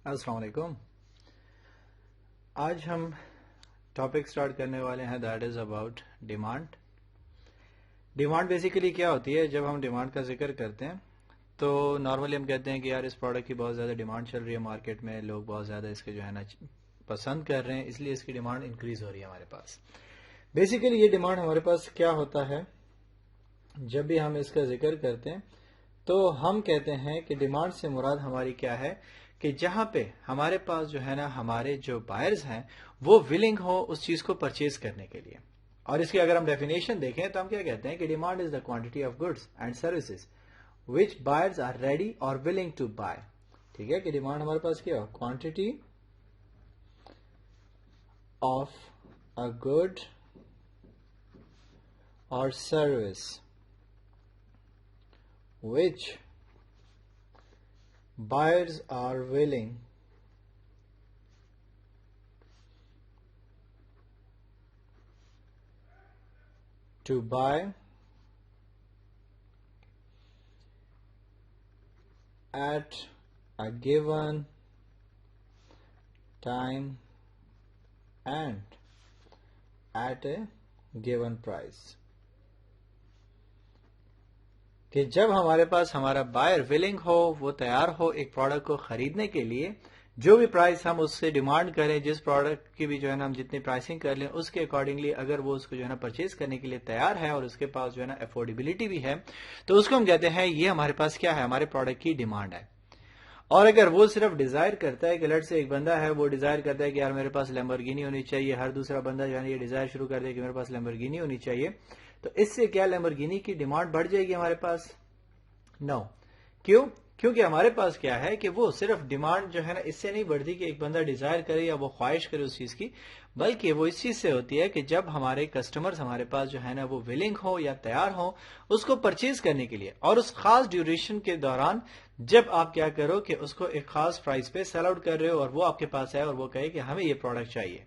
السلام علیکم. آج ہم ٹاپک سٹارٹ کرنے والے ہیں that is about demand. Demand basically کیا ہوتی ہے؟ جب ہم ڈیمانڈ کا ذکر کرتے ہیں تو نارملی ہم کہتے ہیں کہ یار اس پروڈکٹ کی بہت زیادہ ڈیمانڈ چل رہی ہے مارکیٹ میں، لوگ بہت زیادہ اس کے جو ہے نا پسند کر رہے ہیں، اس لیے اس کی ڈیمانڈ انکریز ہو رہی ہے ہمارے پاس. بیسیکلی یہ ڈیمانڈ ہمارے پاس کیا ہوتا ہے؟ جب بھی ہم اس کا ذکر کرتے ہیں تو ہم کہتے ہیں کہ ڈیمانڈ سے مراد ہماری کیا ہے کہ جہاں پہ ہمارے پاس جو ہے نا ہمارے جو بائرز ہیں وہ ولنگ ہو اس چیز کو پرچیز کرنے کے لیے. اور اس کی اگر ہم ڈیفینیشن دیکھیں تو ہم کیا کہتے ہیں کہ demand is the quantity of goods and services which buyers are ready اور ولنگ ٹو بائی. ٹھیک ہے کہ ڈیمانڈ ہمارے پاس کیا ہو؟ کوانٹٹی آف اے گڈ اور service which buyers are willing to buy at a given time and at a given price. کہ جب ہمارے پاس ہمارا بائر ولنگ ہو، وہ تیار ہو ایک پروڈکٹ کو خریدنے کے لیے، جو بھی پرائس ہم اس سے ڈیمانڈ کریں، جس پروڈکٹ کی بھی جو ہے نا ہم جتنی پرائسنگ کر لیں اس کے اکارڈنگلی اگر وہ اس کو جو ہے نا پرچیز کرنے کے لیے تیار ہے اور اس کے پاس جو ہے نا افورڈیبلٹی بھی ہے، تو اس کو ہم کہتے ہیں یہ ہمارے پاس کیا ہے؟ ہمارے پروڈکٹ کی ڈیمانڈ ہے. اور اگر وہ صرف ڈیزائر کرتا ہے کہ لٹ سے ایک بندہ ہے وہ ڈیزائر کرتا ہے کہ یار میرے پاس لیمبورگینی ہونی چاہیے، ہر دوسرا بندہ جو ہے نا یہ ڈیزائر شروع کر دے کہ میرے پاس لیمبورگینی ہونی چاہیے، تو اس سے کیا لیمبورگینی کی ڈیمانڈ بڑھ جائے گی ہمارے پاس؟ نو. کیوں؟ کیونکہ ہمارے پاس کیا ہے کہ وہ صرف ڈیمانڈ جو ہے نا اس سے نہیں بڑھتی کہ ایک بندہ ڈیزائر کرے یا وہ خواہش کرے اس چیز کی، بلکہ وہ اس چیز سے ہوتی ہے کہ جب ہمارے کسٹمرز ہمارے پاس جو ہے نا وہ ولنگ ہو یا تیار ہو اس کو پرچیز کرنے کے لیے، اور اس خاص ڈیوریشن کے دوران جب آپ کیا کرو کہ اس کو ایک خاص پرائس پہ سیل آؤٹ کر رہے ہو اور وہ آپ کے پاس ہے اور وہ کہے کہ ہمیں یہ پروڈکٹ چاہیے.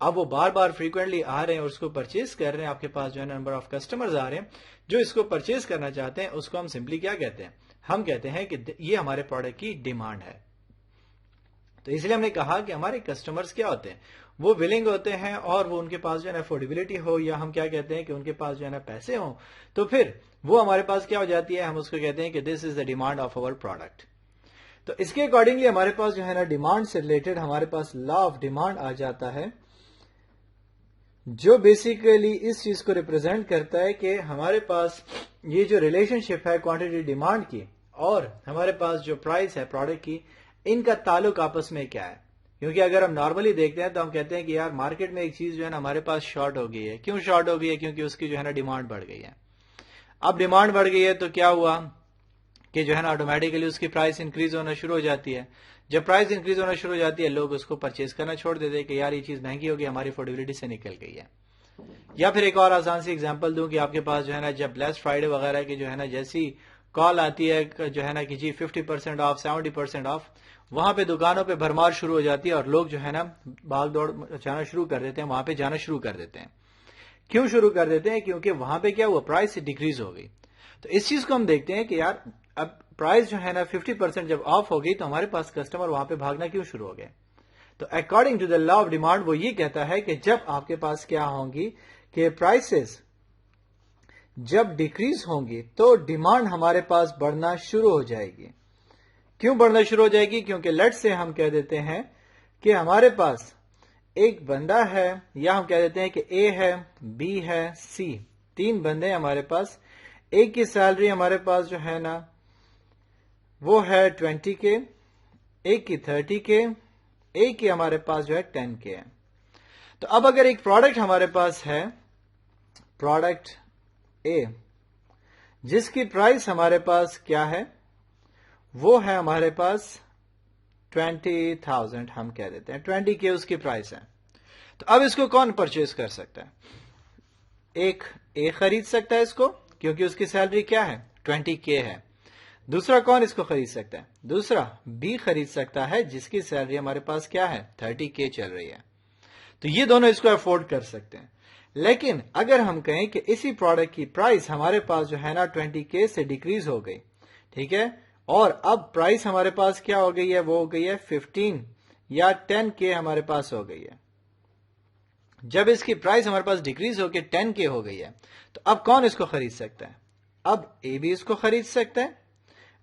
اب وہ بار بار فریکوینٹلی آ رہے ہیں اور اس کو پرچیز کر رہے ہیں، آپ کے پاس جو ہے نمبر آف کسٹمرز آ رہے ہیں جو اس کو پرچیز کرنا چاہتے ہیں، اس کو ہم سمپلی کیا کہتے ہیں؟ ہم کہتے ہیں کہ یہ ہمارے پروڈکٹ کی ڈیمانڈ ہے. تو اس لیے ہم نے کہا کہ ہمارے کسٹمرز کیا ہوتے ہیں؟ وہ ولنگ ہوتے ہیں اور وہ ان کے پاس جو ہے نا افورڈیبلٹی ہو، یا ہم کیا کہتے ہیں کہ ان کے پاس جو ہے نا پیسے ہوں، تو پھر وہ ہمارے پاس کیا ہو جاتی ہے؟ ہم اس کو کہتے ہیں کہ this is the demand of our product. تو اس کے اکارڈنگلی ہمارے پاس جو ہے نا ڈیمانڈ سے ریلیٹڈ ہمارے پاس لا آف ڈیمانڈ آ جاتا ہے، جو بیسیکلی اس چیز کو ریپرزینٹ کرتا ہے کہ ہمارے پاس یہ جو ریلیشن شپ ہے کوانٹٹی ڈیمانڈ کی اور ہمارے پاس جو پرائس ہے پروڈکٹ کی، ان کا تعلق آپس میں کیا ہے. کیونکہ اگر ہم نارملی دیکھتے ہیں تو ہم کہتے ہیں کہ یار مارکیٹ میں ایک چیز جو ہے نا ہمارے پاس شارٹ ہو گئی ہے. کیوں شارٹ ہو گئی ہے؟ کیونکہ اس کی جو ہے نا ڈیمانڈ بڑھ گئی ہے. اب ڈیمانڈ بڑھ گئی ہے تو کیا ہوا کہ جو ہے نا آٹومیٹیکلی اس کی پرائس انکریز ہونا شروع ہو جاتی ہے. جب پرائس انکریز ہونا شروع ہو جاتی ہے لوگ اس کو پرچیز کرنا چھوڑ دیتے ہیں کہ یار یہ چیز مہنگی ہوگی، ہماری افورڈیبلٹی سے نکل گئی ہے. یا پھر ایک اور آسان سی ایگزامپل دوں کہ آپ کے پاس جو ہے نا جب بلیک فرائیڈے وغیرہ کی جو ہے نا جیسی کال آتی ہے جو ہے نا کہ جی 50% آف، 70% آف، وہاں پہ دکانوں پہ بھرمار شروع ہو جاتی ہے اور لوگ جو ہے نا بھاگ دوڑ جانا شروع کر دیتے ہیں، وہاں پہ جانا شروع کر دیتے ہیں. کیوں شروع کر دیتے ہیں؟ کیونکہ وہاں پہ کیا ہوا؟ پرائس ڈیکریز ہو گئی. تو اس چیز کو ہم دیکھتے ہیں کہ یار اب پرائس جو ہے نا 50% جب آف ہو گئی تو ہمارے پاس کسٹمر وہاں پہ بھاگنا کیوں شروع ہو گئے؟ تو according to the law of demand وہ یہ کہتا ہے کہ جب آپ کے پاس کیا ہوں گی کہ پرائسز جب ڈیکریز ہوں گی تو ڈیمانڈ ہمارے پاس بڑھنا شروع ہو جائے گی. کیوں بڑھنا شروع ہو جائے گی؟ کیونکہ لیٹ سے ہم کہہ دیتے ہیں کہ ہمارے پاس ایک بندہ ہے، یا ہم کہہ دیتے ہیں کہ اے ہے، بی ہے، سی، تین بندے ہیں ہمارے پاس. ایک کی سیلری ہمارے پاس جو ہے نا وہ ہے 20 کے، ایک کی 30 کے، ایک کی ہمارے پاس جو ہے 10 کے ہے. تو اب اگر ایک پروڈکٹ ہمارے پاس ہے، پروڈکٹ اے، جس کی پرائس ہمارے پاس کیا ہے؟ وہ ہے ہمارے پاس 20,000، ہم کہہ دیتے ہیں 20 کے اس کی پرائس ہے. تو اب اس کو کون پرچیز کر سکتا ہے؟ ایک اے خرید سکتا ہے اس کو کیونکہ اس کی سیلری کیا ہے؟ 20 کے ہے. دوسرا کون اس کو خرید سکتا ہے؟ دوسرا بی خرید سکتا ہے جس کی سیلری ہمارے پاس کیا ہے؟ 30 کے چل رہی ہے. تو یہ دونوں اس کو افورڈ کر سکتے ہیں. لیکن اگر ہم کہیں کہ اسی پروڈکٹ کی پرائس ہمارے پاس جو ہے نا 20 کے سے ڈیکریز ہو گئی، ٹھیک ہے، اور اب پرائس ہمارے پاس کیا ہو گئی ہے, وہ ہو گئی ہے 15 یا 10K ہمارے پاس ہو گئی ہے. جب اس کی پرائس ہمارے پاس ڈیکریز ہو کے 10K ہو گئی ہے تو اب کون اس کو خرید سکتا ہے؟ اب اے بھی اس کو خرید سکتا ہے,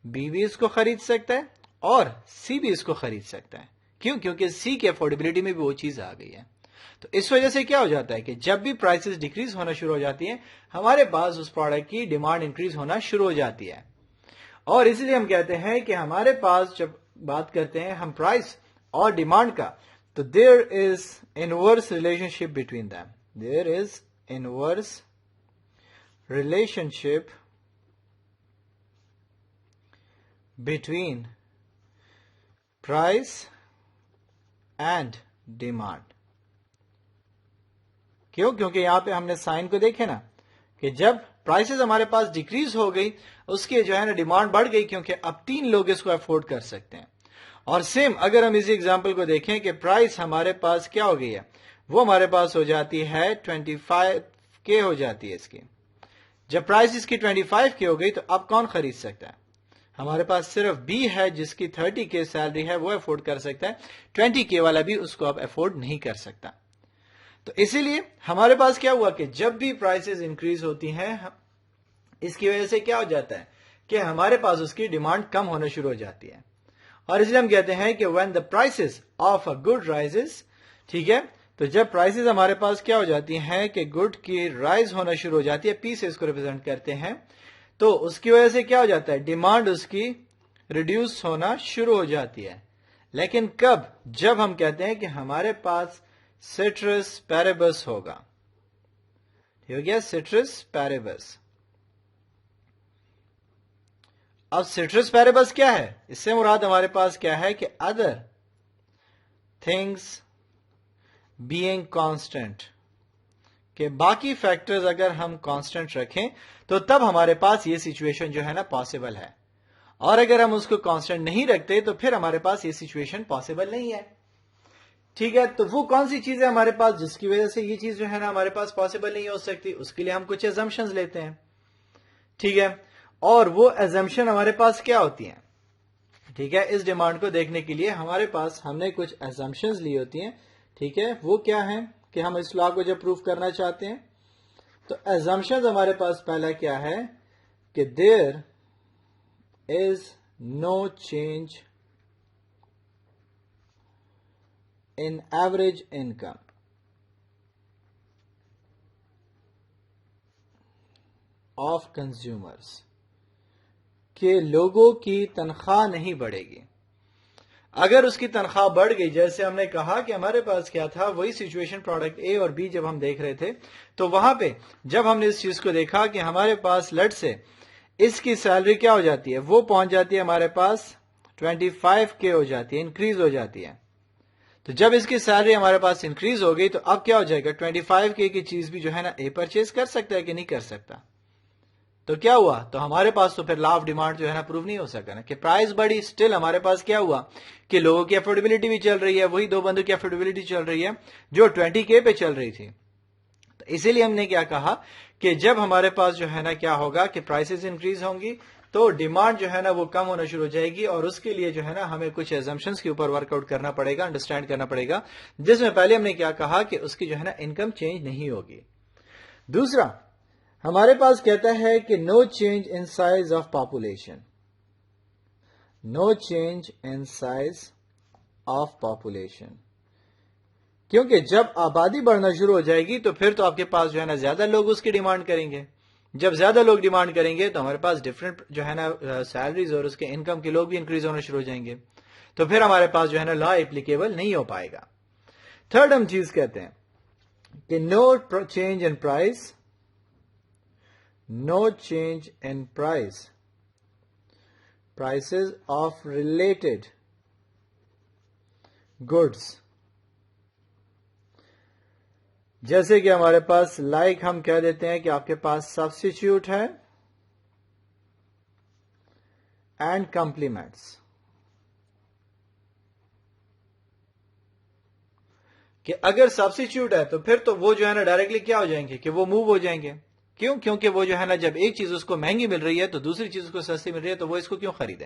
بی بھی اس کو خرید سکتا ہے, اور سی بھی اس کو خرید سکتا ہے. کیوں؟ کیونکہ سی کی افورڈیبلٹی میں بھی وہ چیز آ گئی ہے. تو اس وجہ سے کیا ہو جاتا ہے کہ جب بھی پرائسز ڈیکریز ہونا شروع ہو جاتی ہیں ہمارے پاس اس پروڈکٹ کی ڈیمانڈ انکریز ہونا شروع ہو جاتی ہے. اور اس لیے ہم کہتے ہیں کہ ہمارے پاس جب بات کرتے ہیں ہم پرائس اور ڈیمانڈ کا, تو there is inverse relationship between them. There is inverse relationship between price and demand. کیوں؟ کیونکہ یہاں پہ ہم نے سائن کو دیکھے نا کہ جب پرائسز ہمارے پاس ڈیکریز ہو گئی اس کی جو ہے نا ڈیمانڈ بڑھ گئی, کیونکہ اب 3 لوگ اس کو افورڈ کر سکتے ہیں. اور سیم اگر ہم اسی ایگزامپل کو دیکھیں کہ پرائس ہمارے پاس کیا ہو گئی ہے, وہ ہمارے پاس ہو جاتی ہے 25K ہو جاتی ہے اس کی. جب پرائس اس کی 25K ہو گئی تو اب کون خرید سکتا ہے؟ ہمارے پاس صرف بی ہے جس کی 30K سیلری ہے, وہ افورڈ کر سکتا ہے. 20K والا بھی اس کو اب افورڈ نہیں کر سکتا. تو اسی لیے ہمارے پاس کیا ہوا کہ جب بھی پرائسز انکریز ہوتی ہیں اس کی وجہ سے کیا ہو جاتا ہے کہ ہمارے پاس اس کی ڈیمانڈ کم ہونا شروع ہو جاتی ہے. اور اس لیے ہم کہتے ہیں کہ when the prices of a good rises, ٹھیک ہے, تو جب پرائسز ہمارے پاس کیا ہو جاتی ہیں کہ گڈ کی رائز ہونا شروع ہو جاتی ہے, پی سے اس کو ریپرزینٹ کرتے ہیں, تو اس کی وجہ سے کیا ہو جاتا ہے, ڈیمانڈ اس کی ریڈیوس ہونا شروع ہو جاتی ہے. لیکن کب؟ جب ہم کہتے ہیں کہ ہمارے پاس سٹرس پیریبس ہوگا. ٹھیک ہو گیا, سٹرس پیریبس. اب سٹرس پیریبس کیا ہے؟ اس سے مراد ہمارے پاس کیا ہے کہ ادر تھنگس بینگ کانسٹنٹ, کہ باقی فیکٹرز اگر ہم کانسٹنٹ رکھیں تو تب ہمارے پاس یہ سچویشن جو ہے نا پاسبل ہے, اور اگر ہم اس کو کانسٹنٹ نہیں رکھتے تو پھر ہمارے پاس یہ سچویشن پاسبل نہیں ہے. ٹھیک ہے, تو وہ کون سی چیز ہے ہمارے پاس جس کی وجہ سے یہ چیز جو ہے نا ہمارے پاس پاسبل نہیں ہو سکتی؟ اس کے لیے ہم کچھ ایزمپشنز لیتے ہیں. ٹھیک ہے, اور وہ ایزمپشن ہمارے پاس کیا ہوتی ہیں؟ ٹھیک ہے, اس ڈیمانڈ کو دیکھنے کے لیے ہمارے پاس ہم نے کچھ ایزمپشنز لی ہوتی ہیں. ٹھیک ہے, وہ کیا ہیں کہ ہم اس لا کو جب پروف کرنا چاہتے ہیں تو ایزمپشنز ہمارے پاس پہلا کیا ہے کہ دیر از نو change in average income of consumers, کہ لوگوں کی تنخواہ نہیں بڑھے گی. اگر اس کی تنخواہ بڑھ گئی, جیسے ہم نے کہا کہ ہمارے پاس کیا تھا, وہی سچویشن پروڈکٹ اے اور بی جب ہم دیکھ رہے تھے تو وہاں پہ جب ہم نے اس چیز کو دیکھا کہ ہمارے پاس لٹ سے اس کی سیلری کیا ہو جاتی ہے, وہ پہنچ جاتی ہے ہمارے پاس 25K ہو جاتی ہے, انکریز ہو جاتی ہے. تو جب اس کی سیلری ہمارے پاس انکریز ہو گئی تو اب کیا ہو جائے گا, 25K کی چیز بھی جو ہے نا اے پرچیز کر سکتا ہے کہ نہیں کر سکتا؟ تو کیا ہوا, تو ہمارے پاس تو پھر لا آف ڈیمانڈ جو ہے نا پروو نہیں ہو سکا نا, کہ پرائز بڑھی, سٹل ہمارے پاس کیا ہوا کہ لوگوں کی افورڈیبلٹی بھی چل رہی ہے, وہی 2 بندوں کی افورڈیبلٹی چل رہی ہے جو 20K پہ چل رہی تھی. تو اسی لیے ہم نے کیا کہا کہ جب ہمارے پاس جو ہے نا کیا ہوگا کہ پرائسز انکریز ہوں گی تو ڈیمانڈ جو ہے نا وہ کم ہونا شروع ہو جائے گی, اور اس کے لیے جو ہے نا ہمیں کچھ ایزمپشنز کے اوپر ورک آؤٹ کرنا پڑے گا, انڈرسٹینڈ کرنا پڑے گا, جس میں پہلے ہم نے کیا کہا کہ اس کی جو ہے نا انکم چینج نہیں ہوگی. دوسرا ہمارے پاس کہتا ہے کہ no change in size of population, no change in size of population, کیونکہ جب آبادی بڑھنا شروع ہو جائے گی تو پھر تو آپ کے پاس جو ہے نا زیادہ لوگ اس کی ڈیمانڈ کریں گے. جب زیادہ لوگ ڈیمانڈ کریں گے تو ہمارے پاس ڈفرینٹ جو ہے نا سیلریز اور اس کے انکم کے لوگ بھی انکریز ہونا شروع ہو جائیں گے, تو پھر ہمارے پاس جو ہے نا لا اپلیکیبل نہیں ہو پائے گا. تھرڈ ہم چیز کہتے ہیں کہ no change in price, no change in price, prices of related goods, جیسے کہ ہمارے پاس لائک ہم کہہ دیتے ہیں کہ آپ کے پاس سبسٹیچیوٹ ہے اینڈ کمپلیمنٹس, کہ اگر سبسٹیچیوٹ ہے تو پھر تو وہ جو ہے نا ڈائریکٹلی کیا ہو جائیں گے کہ وہ موو ہو جائیں گے. کیوں؟ کیونکہ وہ جو ہے نا جب ایک چیز اس کو مہنگی مل رہی ہے تو دوسری چیز اس کو سستی مل رہی ہے تو وہ اس کو کیوں خریدے؟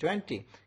20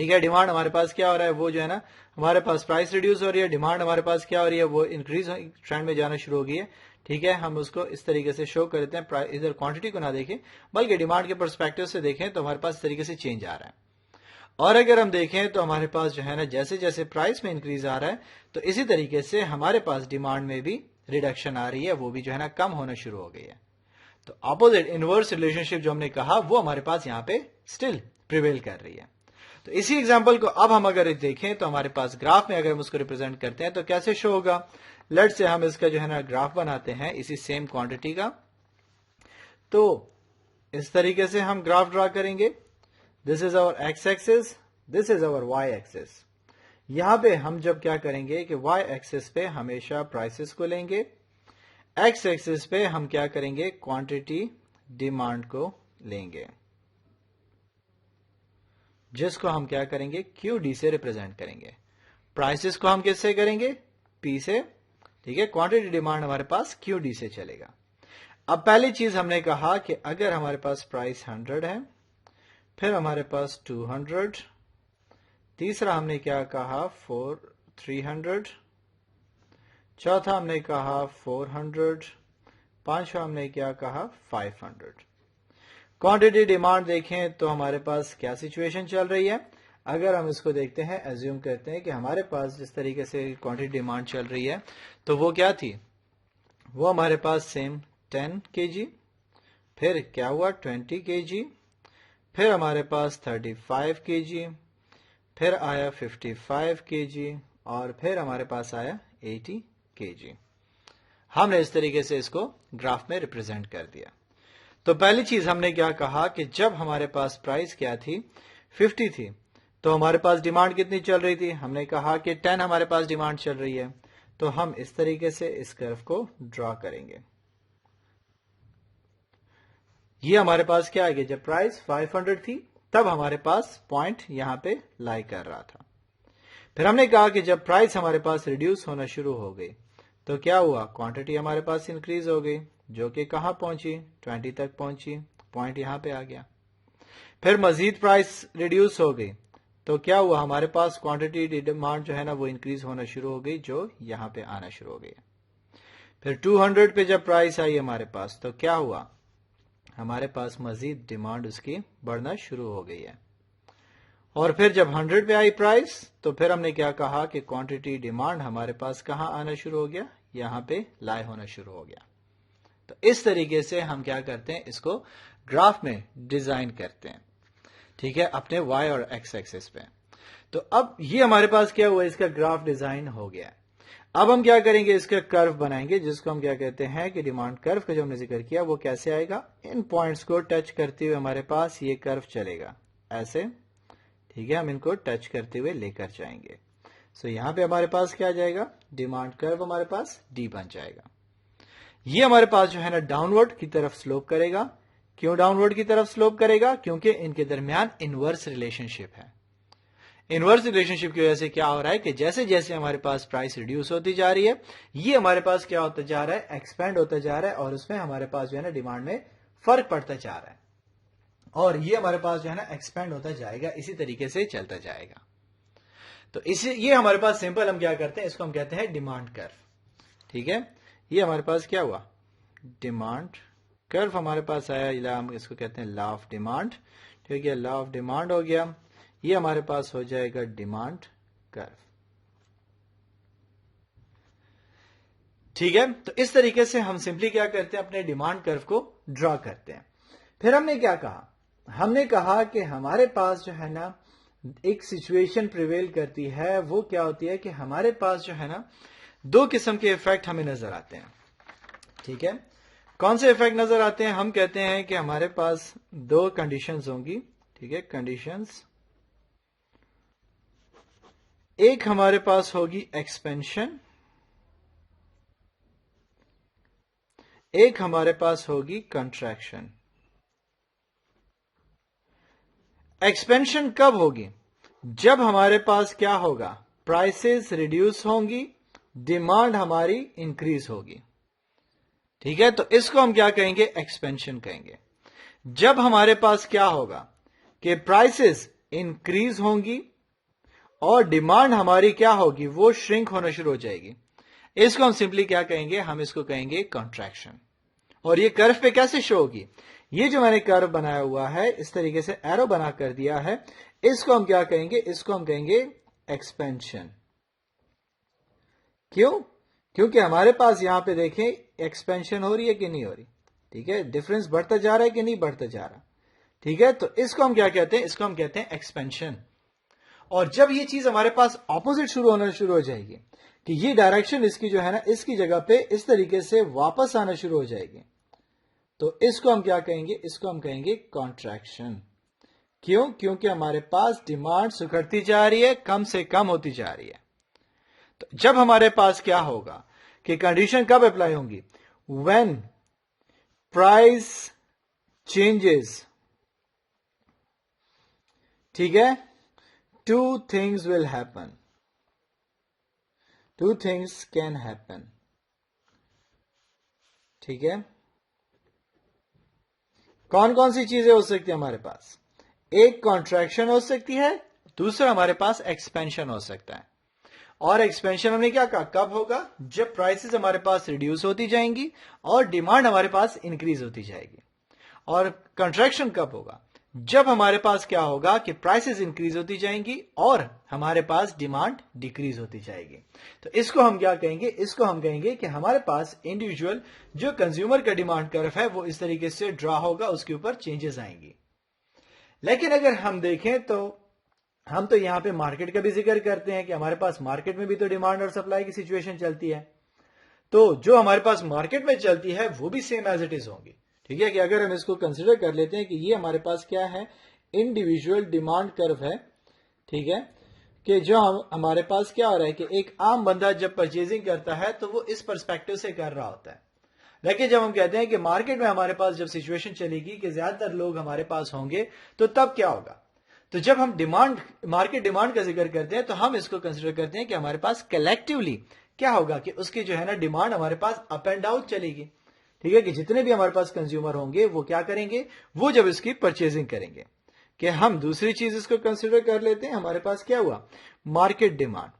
ٹھیک ہے. ڈیمانڈ ہمارے پاس کیا ہو رہا ہے, وہ جو ہے نا ہمارے پاس پرائس ریڈیوس ہو رہی ہے, ڈیمانڈ ہمارے پاس کیا ہو رہی ہے, وہ انکریز ٹرینڈ میں جانا شروع ہو گئی ہے. ٹھیک ہے, ہم اس کو اس طریقے سے شو کرتے ہیں, ادھر کوانٹٹی کو نہ دیکھیں بلکہ ڈیمانڈ کے پرسپیکٹو سے دیکھیں تو ہمارے پاس اس طریقے سے چینج آ رہا ہے. اور اگر ہم دیکھیں تو ہمارے پاس جو ہے نا جیسے جیسے پرائس میں انکریز آ رہا ہے تو اسی طریقے سے ہمارے پاس ڈیمانڈ میں بھی ریڈکشن آ رہی ہے, وہ بھی جو ہے نا کم ہونا شروع ہو گئی ہے. تو اپوزٹ انورس ریلیشن شپ جو ہم نے کہا وہ ہمارے پاس یہاں پہ اسٹل پریویل کر رہی ہے. تو اسی ایگزامپل کو اب ہم اگر دیکھیں تو ہمارے پاس گراف میں اگر ہم اس کو ریپرزینٹ کرتے ہیں تو کیسے شو ہوگا. لیٹ سے ہم اس کا جو ہے نا گراف بناتے ہیں اسی سیم کوانٹٹی کا. تو اس طریقے سے ہم گراف ڈرا کریں گے. دس از اوور ایکس ایکسس, دس از اوور وائی ایکسس. یہاں پہ ہم جب کیا کریں گے کہ وائی ایکسس پہ ہمیشہ پرائسز کو لیں گے, ایکس ایکسس پہ ہم کیا کریں گے, کوانٹٹی ڈیمانڈ کو لیں گے, جس کو ہم کیا کریں گے, کیو ڈی سے ریپرزینٹ کریں گے. پرائسز کو ہم کس سے کریں گے, پی سے. ٹھیک ہے, کوانٹٹی ڈیمانڈ ہمارے پاس کیو ڈی سے چلے گا. اب پہلی چیز ہم نے کہا کہ اگر ہمارے پاس پرائس 100 ہے, پھر ہمارے پاس 200, تیسرا ہم نے کیا کہا 300, چوتھا ہم نے کہا 400, پانچواں ہم نے کیا کہا 500. کوانٹٹی ڈیمانڈ دیکھیں تو ہمارے پاس کیا سچویشن چل رہی ہے. اگر ہم اس کو دیکھتے ہیں, ایزیوم کرتے ہیں کہ ہمارے پاس جس طریقے سے کوانٹٹی ڈیمانڈ چل رہی ہے تو وہ کیا تھی, وہ ہمارے پاس سیم 10 kg, پھر کیا ہوا 20 kg, پھر ہمارے پاس 35 kg, پھر آیا 55 kg, اور پھر ہمارے پاس آیا 80 kg. ہم نے اس طریقے سے اس کو گراف میں ریپرزینٹ کر دیا. تو پہلی چیز ہم نے کیا کہا کہ جب ہمارے پاس پرائس کیا تھی 50 تھی تو ہمارے پاس ڈیمانڈ کتنی چل رہی تھی, ہم نے کہا کہ 10 ہمارے پاس ڈیمانڈ چل رہی ہے. تو ہم اس طریقے سے اس کرو کو ڈرا کریں گے. یہ ہمارے پاس کیا آئے, جب پرائس 500 تھی تب ہمارے پاس پوائنٹ یہاں پہ لائی کر رہا تھا. پھر ہم نے کہا کہ جب پرائس ہمارے پاس ریڈیوس ہونا شروع ہو گئی تو کیا ہوا, کوانٹٹی ہمارے پاس انکریز ہو گئی, جو کہ کہاں پہنچی, 20 تک پہنچی, پوائنٹ یہاں پہ آ گیا. پھر مزید پرائس ریڈیوس ہو گئی تو کیا ہوا, ہمارے پاس کوانٹٹی ڈیمانڈ جو ہے نا وہ انکریز ہونا شروع ہو گئی, جو یہاں پہ آنا شروع ہو گئی. پھر 200 پہ جب پرائس آئی ہمارے پاس تو کیا ہوا, ہمارے پاس مزید ڈیمانڈ اس کی بڑھنا شروع ہو گئی ہے. اور پھر جب 100 پہ آئی پرائس تو پھر ہم نے کیا کہا کہ کوانٹٹی ڈیمانڈ ہمارے پاس کہاں آنا شروع ہو گیا, یہاں پہ لائی ہونا شروع ہو گیا. تو اس طریقے سے ہم کیا کرتے ہیں, اس کو گراف میں ڈیزائن کرتے ہیں. ٹھیک ہے, اپنے وائی اور ایکس ایکسس پہ. تو اب یہ ہمارے پاس کیا ہوا, اس کا گراف ڈیزائن ہو گیا. اب ہم کیا کریں گے, اس کا کرو بنائیں گے جس کو ہم کیا کہتے ہیں کہ ڈیمانڈ کرو کا جو ہم نے ذکر کیا وہ کیسے آئے گا, ان پوائنٹس کو ٹچ کرتے ہوئے ہمارے پاس یہ کرو چلے گا ایسے. ٹھیک ہے, ہم ان کو ٹچ کرتے ہوئے لے کر جائیں گے. سو یہاں پہ ہمارے پاس کیا جائے گا, ڈیمانڈ کرو ہمارے پاس ڈی بن جائے گا. یہ ہمارے پاس جو ہے نا ڈاؤن ورڈ کی طرف سلوپ کرے گا. کیوں ڈاؤن ورڈ کی طرف سلوپ کرے گا, کیونکہ ان کے درمیان انورس ریلیشن شپ ہے. انورس ریلیشن شپ کی وجہ سے کیا ہو رہا ہے کہ جیسے جیسے ہمارے پاس پرائس ریڈیوس ہوتی جا رہی ہے یہ ہمارے پاس کیا ہوتا جا رہا ہے, ایکسپینڈ ہوتا جا رہا ہے, اور اس میں ہمارے پاس جو ہے نا ڈیمانڈ میں فرق پڑتا جا رہا ہے, اور یہ ہمارے پاس جو ہے نا ایکسپینڈ ہوتا جائے گا, اسی طریقے سے چلتا جائے گا. تو یہ ہمارے پاس سمپل ہم کیا کرتے ہیں, اس کو ہم کہتے ہیں ڈیمانڈ کرو. ٹھیک ہے, یہ ہمارے پاس کیا ہوا, ڈیمانڈ کرو ہمارے پاس آیا, ہم اس کو کہتے ہیں لا آف ڈیمانڈ. ٹھیک ہے, لا آف ڈیمانڈ ہو گیا, یہ ہمارے پاس ہو جائے گا ڈیمانڈ کرو. ٹھیک ہے, تو اس طریقے سے ہم سمپلی کیا کرتے ہیں, اپنے ڈیمانڈ کرو کو ڈرا کرتے ہیں. پھر ہم نے کیا کہا, ہم نے کہا کہ ہمارے پاس جو ہے نا ایک سچویشن پریویل کرتی ہے, وہ کیا ہوتی ہے کہ ہمارے پاس جو ہے نا دو قسم کے افیکٹ ہمیں نظر آتے ہیں. ٹھیک ہے, کون سے افیکٹ نظر آتے ہیں, ہم کہتے ہیں کہ ہمارے پاس دو کنڈیشنز ہوں گی. ٹھیک ہے, کنڈیشنز, ایک ہمارے پاس ہوگی ایکسپینشن, ایک ہمارے پاس ہوگی کنٹریکشن. ایکسپینشن کب ہوگی, جب ہمارے پاس کیا ہوگا, پرائسز ریڈیوس ہوں گی, ڈیمانڈ ہماری انکریز ہوگی. ٹھیک ہے, تو اس کو ہم کیا کہیں گے, ایکسپینشن کہیں گے. جب ہمارے پاس کیا ہوگا کہ پرائسز انکریز ہوں گی اور ڈیمانڈ ہماری کیا ہوگی, وہ شرنک ہونا شروع ہو جائے گی. اس کو ہم سمپلی کیا کہیں گے, ہم اس کو کہیں گے کنٹریکشن. اور یہ کرو پہ کیسے شو ہوگی, یہ جو میں نے کرو بنایا ہوا ہے اس طریقے سے ایرو بنا کر دیا ہے, اس کو ہم کیا کہیں گے, اس کو ہم کہیں گے ایکسپینشن. کیوں؟ کیونکہ ہمارے پاس یہاں پہ دیکھیں ایکسپینشن ہو رہی ہے کہ نہیں ہو رہی. ٹھیک ہے, ڈفرنس بڑھتا جا رہا ہے کہ نہیں بڑھتا جا رہا. ٹھیک ہے, تو اس کو ہم کیا کہتے ہیں, اس کو ہم کہتے ہیں ایکسپینشن. اور جب یہ چیز ہمارے پاس اپوزٹ ہونا شروع ہو جائے گی, کہ یہ ڈائریکشن اس کی جو ہے نا اس کی جگہ پہ اس طریقے سے واپس آنا شروع ہو جائے گی, تو اس کو ہم کیا کہیں گے, اس کو ہم کہیں گے کنٹریکشن. کیوں؟ کیونکہ ہمارے پاس ڈیمانڈ سکڑتی جا رہی ہے, کم سے کم ہوتی جا رہی ہے. تو جب ہمارے پاس کیا ہوگا کہ کنڈیشن کب اپلائی ہوں گی, when price changes. ٹھیک ہے, two things will happen. Two things can happen. ٹھیک ہے, کون کون سی چیزیں ہو سکتی ہیں ہمارے پاس, ایک کنٹریکشن ہو سکتی ہے, دوسرا ہمارے پاس ایکسپینشن ہو سکتا ہے. اور ایکسپینشن ہم نے کیا کہا, کب ہوگا, جب پرائسز ہمارے پاس ریڈیوس ہوتی جائیں گی اور ڈیمانڈ ہمارے پاس انکریز ہوتی جائے گی. اور کنٹریکشن کب ہوگا, جب ہمارے پاس کیا ہوگا کہ پرائسز انکریز ہوتی جائیں گی اور ہمارے پاس ڈیمانڈ ڈیکریز ہوتی جائے گی. تو اس کو ہم کیا کہیں گے, اس کو ہم کہیں گے کہ ہمارے پاس انڈیویجول جو کنزیومر کا ڈیمانڈ کرو ہے وہ اس طریقے سے ڈرا ہوگا, اس کے اوپر چینجز آئیں گی. لیکن اگر ہم دیکھیں تو ہم تو یہاں پہ مارکیٹ کا بھی ذکر کرتے ہیں کہ ہمارے پاس مارکیٹ میں بھی تو ڈیمانڈ اور سپلائی کی سچویشن چلتی ہے. تو جو ہمارے پاس مارکیٹ میں چلتی ہے وہ بھی سیم ایز اٹ از ہوں گی. ٹھیک ہے, کہ اگر ہم اس کو کنسیڈر کر لیتے ہیں کہ یہ ہمارے پاس کیا ہے, انڈیویجول ڈیمانڈ کرو ہے. ٹھیک ہے, کہ جو ہمارے پاس کیا ہو رہا ہے کہ ایک عام بندہ جب پرچیزنگ کرتا ہے تو وہ اس پرسپیکٹو سے کر رہا ہوتا ہے. لیکن جب ہم کہتے ہیں کہ مارکیٹ میں ہمارے پاس جب سچویشن چلے گی کہ زیادہ تر لوگ ہمارے پاس ہوں گے تو تب کیا ہوگا, تو جب ہم مارکیٹ ڈیمانڈ کا ذکر کرتے ہیں تو ہم اس کو کنسیڈر کرتے ہیں کہ ہمارے پاس کلیکٹیولی کیا ہوگا کہ اس کی جو ہے نا ڈیمانڈ ہمارے پاس اپ اینڈ ڈاؤن چلے گی. ٹھیک ہے, کہ جتنے بھی ہمارے پاس کنزیومر ہوں گے وہ کیا کریں گے, وہ جب اس کی پرچیزنگ کریں گے. کہ ہم دوسری چیز اس کو کنسیڈر کر لیتے ہیں, ہمارے پاس کیا ہوا, مارکیٹ ڈیمانڈ,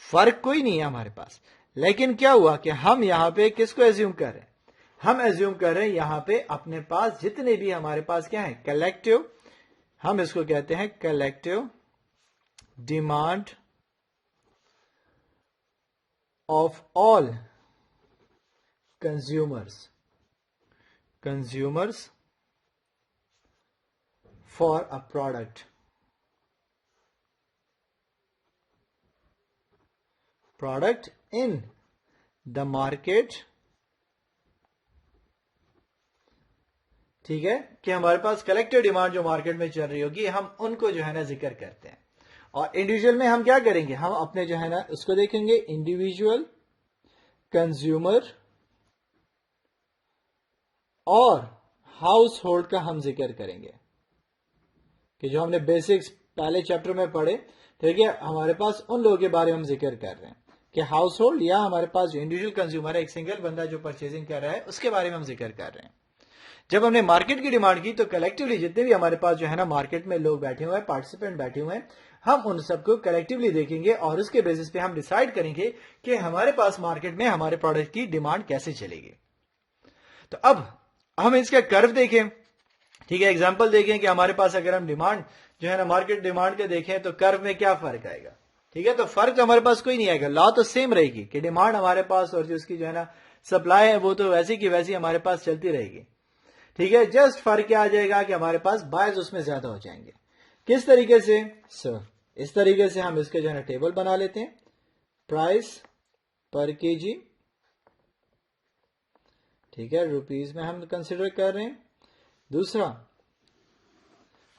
فرق کوئی نہیں ہے ہمارے پاس. لیکن کیا ہوا کہ ہم یہاں پہ کس کو ایزیوم کر رہے ہیں, ہم ایزیوم کر رہے ہیں یہاں پہ اپنے پاس جتنے بھی ہمارے پاس کیا ہے کلیکٹیو, ہم اس کو کہتے ہیں collective demand of all consumers for a product in the market. ٹھیک ہے, کہ ہمارے پاس کلیکٹیو ڈیمانڈ جو مارکیٹ میں چل رہی ہوگی ہم ان کو جو ہے نا ذکر کرتے ہیں. اور انڈیویجول میں ہم کیا کریں گے, ہم اپنے جو ہے نا اس کو دیکھیں گے انڈیویجول کنزیومر اور ہاؤس ہولڈ کا ہم ذکر کریں گے, کہ جو ہم نے بیسکس پہلے چیپٹر میں پڑھے. ٹھیک ہے, ہمارے پاس ان لوگوں کے بارے میں ہم ذکر کر رہے ہیں کہ ہاؤس ہولڈ یا ہمارے پاس جو انڈیویجول کنزیومر ہے, ایک سنگل بندہ جو پرچیزنگ کر رہا ہے, اس کے بارے میں ہم ذکر کر رہے ہیں. جب ہم نے مارکیٹ کی ڈیمانڈ کی تو کلیکٹیولی جتنے بھی ہمارے پاس جو ہے نا مارکیٹ میں لوگ بیٹھے ہوئے ہیں, پارٹیسپینٹ بیٹھے ہوئے ہیں, ہم ان سب کو کلیکٹیولی دیکھیں گے اور اس کے بیسس پہ ہم ڈیسائیڈ کریں گے کہ ہمارے پاس مارکیٹ میں ہمارے پروڈکٹ کی ڈیمانڈ کیسے چلے گی. تو اب ہم اس کا کرو دیکھیں. ٹھیک ہے, ایگزامپل دیکھیں کہ ہمارے پاس اگر ہم ڈیمانڈ جو ہے نا مارکیٹ ڈیمانڈ کے دیکھیں تو کرو میں کیا فرق آئے گا. ٹھیک ہے, تو فرق تو ہمارے پاس کوئی نہیں آئے گا, لا تو سیم رہے گی کہ ڈیمانڈ ہمارے پاس اور جو اس کی جو ہے نا سپلائی ہے وہ تو ویسی کی ویسی ہمارے پاس چلتی رہے گی. ٹھیک ہے, جسٹ فرق کیا آ جائے گا کہ ہمارے پاس بائرز اس میں زیادہ ہو جائیں گے. کس طریقے سے, اس طریقے سے ہم اس کے جو ہے نا ٹیبل بنا لیتے ہیں, پرائس پر کے جی. ٹھیک ہے, روپیز میں ہم کنسیڈر کر رہے ہیں. دوسرا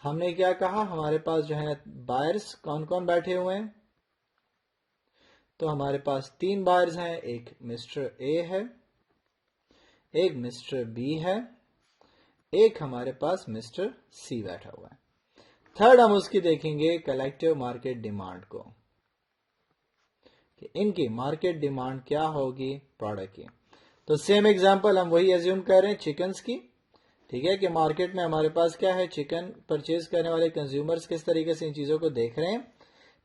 ہم نے کیا کہا, ہمارے پاس جو ہے بائرز کون کون بیٹھے ہوئے ہیں, تو ہمارے پاس 3 بائرز ہیں, ایک مسٹر اے ہے, ایک مسٹر بی ہے, ایک ہمارے پاس مسٹر سی بیٹھا ہوا ہے. تھرڈ ہم اس کی دیکھیں گے کلیکٹیو مارکیٹ ڈیمانڈ کو, کہ ان کی مارکیٹ ڈیمانڈ کیا ہوگی پروڈکٹ کی. تو سیم ایگزامپل ہم وہی ایزیوم کر رہے ہیں چکنز کی. ٹھیک ہے, کہ مارکیٹ میں ہمارے پاس کیا ہے, چکن پرچیز کرنے والے کنزیومرز کس طریقے سے ان چیزوں کو دیکھ رہے ہیں.